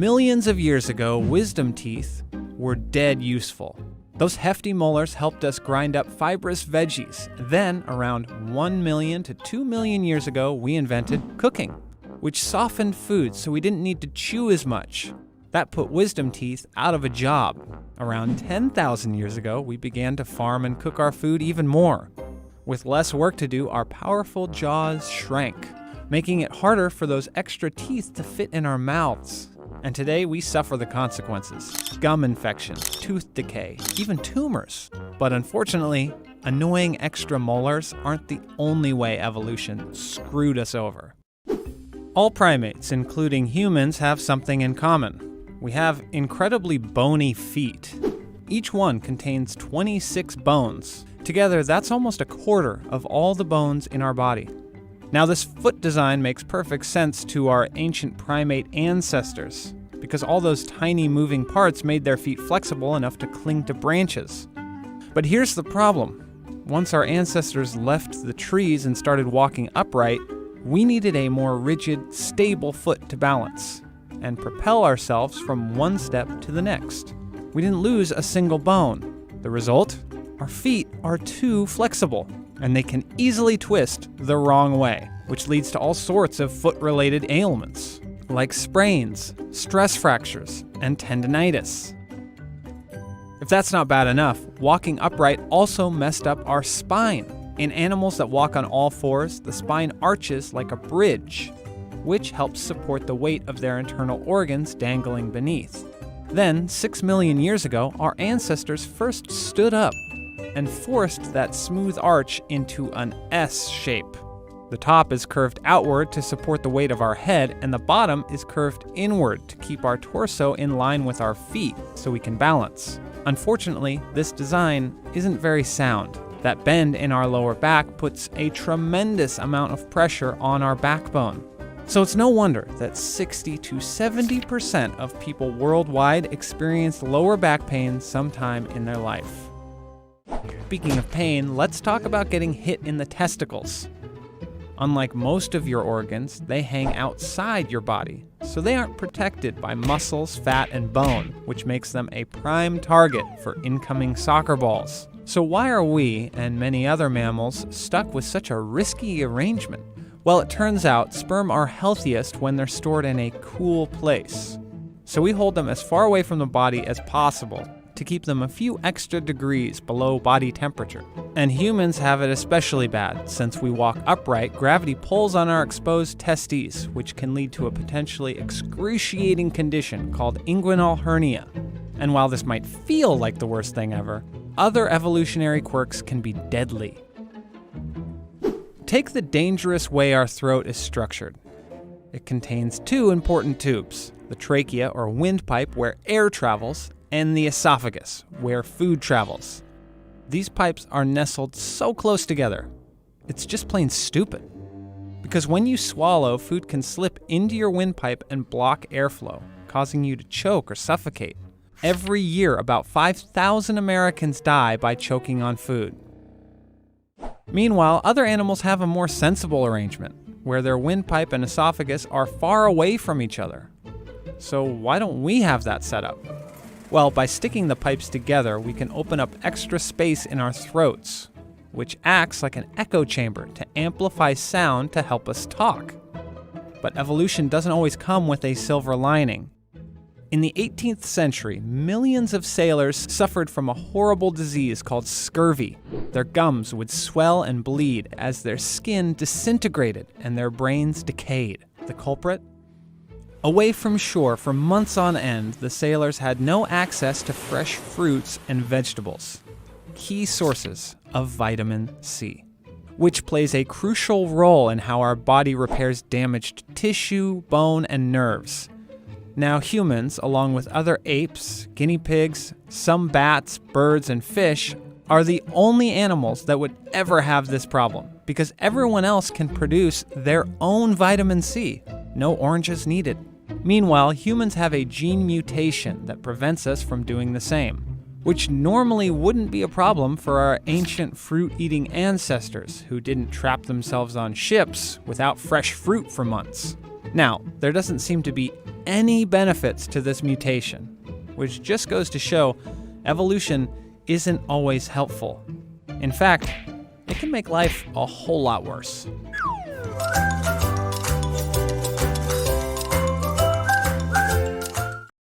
Millions of years ago, wisdom teeth were dead useful. Those hefty molars helped us grind up fibrous veggies. Then, around 1 million to 2 million years ago, we invented cooking, which softened food so we didn't need to chew as much. That put wisdom teeth out of a job. Around 10,000 years ago, we began to farm and cook our food even more. With less work to do, our powerful jaws shrank, making it harder for those extra teeth to fit in our mouths. And today we suffer the consequences: gum infections, tooth decay, even tumors. But unfortunately, annoying extra molars aren't the only way evolution screwed us over. All primates, including humans, have something in common. We have incredibly bony feet. Each one contains 26 bones. Together, that's almost a quarter of all the bones in our body. Now, this foot design makes perfect sense to our ancient primate ancestors, because all those tiny moving parts made their feet flexible enough to cling to branches. But here's the problem. Once our ancestors left the trees and started walking upright, we needed a more rigid, stable foot to balance and propel ourselves from one step to the next. We didn't lose a single bone. The result? Our feet are too flexible, and they can easily twist the wrong way, which leads to all sorts of foot-related ailments, like sprains, stress fractures, and tendinitis. If that's not bad enough, walking upright also messed up our spine. In animals that walk on all fours, the spine arches like a bridge, which helps support the weight of their internal organs dangling beneath. Then, 6 million years ago, our ancestors first stood up and forced that smooth arch into an S shape. The top is curved outward to support the weight of our head, and the bottom is curved inward to keep our torso in line with our feet so we can balance. Unfortunately, this design isn't very sound. That bend in our lower back puts a tremendous amount of pressure on our backbone. So it's no wonder that 60 to 70% of people worldwide experience lower back pain sometime in their life. Speaking of pain, let's talk about getting hit in the testicles. Unlike most of your organs, they hang outside your body, so they aren't protected by muscles, fat, and bone, which makes them a prime target for incoming soccer balls. So why are we, and many other mammals, stuck with such a risky arrangement? Well, it turns out sperm are healthiest when they're stored in a cool place. So we hold them as far away from the body as possible to keep them a few extra degrees below body temperature. And humans have it especially bad. Since we walk upright, gravity pulls on our exposed testes, which can lead to a potentially excruciating condition called inguinal hernia. And while this might feel like the worst thing ever, other evolutionary quirks can be deadly. Take the dangerous way our throat is structured. It contains two important tubes: the trachea or windpipe where air travels, and the esophagus where food travels. These pipes are nestled so close together, it's just plain stupid. Because when you swallow, food can slip into your windpipe and block airflow, causing you to choke or suffocate. Every year, about 5,000 Americans die by choking on food. Meanwhile, other animals have a more sensible arrangement, where their windpipe and esophagus are far away from each other. So why don't we have that set up? Well, by sticking the pipes together, we can open up extra space in our throats, which acts like an echo chamber to amplify sound to help us talk. But evolution doesn't always come with a silver lining. In the 18th century, millions of sailors suffered from a horrible disease called scurvy. Their gums would swell and bleed as their skin disintegrated and their brains decayed. The culprit? Away from shore for months on end, the sailors had no access to fresh fruits and vegetables, key sources of vitamin C, which plays a crucial role in how our body repairs damaged tissue, bone, and nerves. Now humans, along with other apes, guinea pigs, some bats, birds, and fish, are the only animals that would ever have this problem, because everyone else can produce their own vitamin C. No oranges needed. Meanwhile, humans have a gene mutation that prevents us from doing the same, which normally wouldn't be a problem for our ancient fruit-eating ancestors who didn't trap themselves on ships without fresh fruit for months. Now, there doesn't seem to be any benefits to this mutation, which just goes to show evolution isn't always helpful. In fact, it can make life a whole lot worse.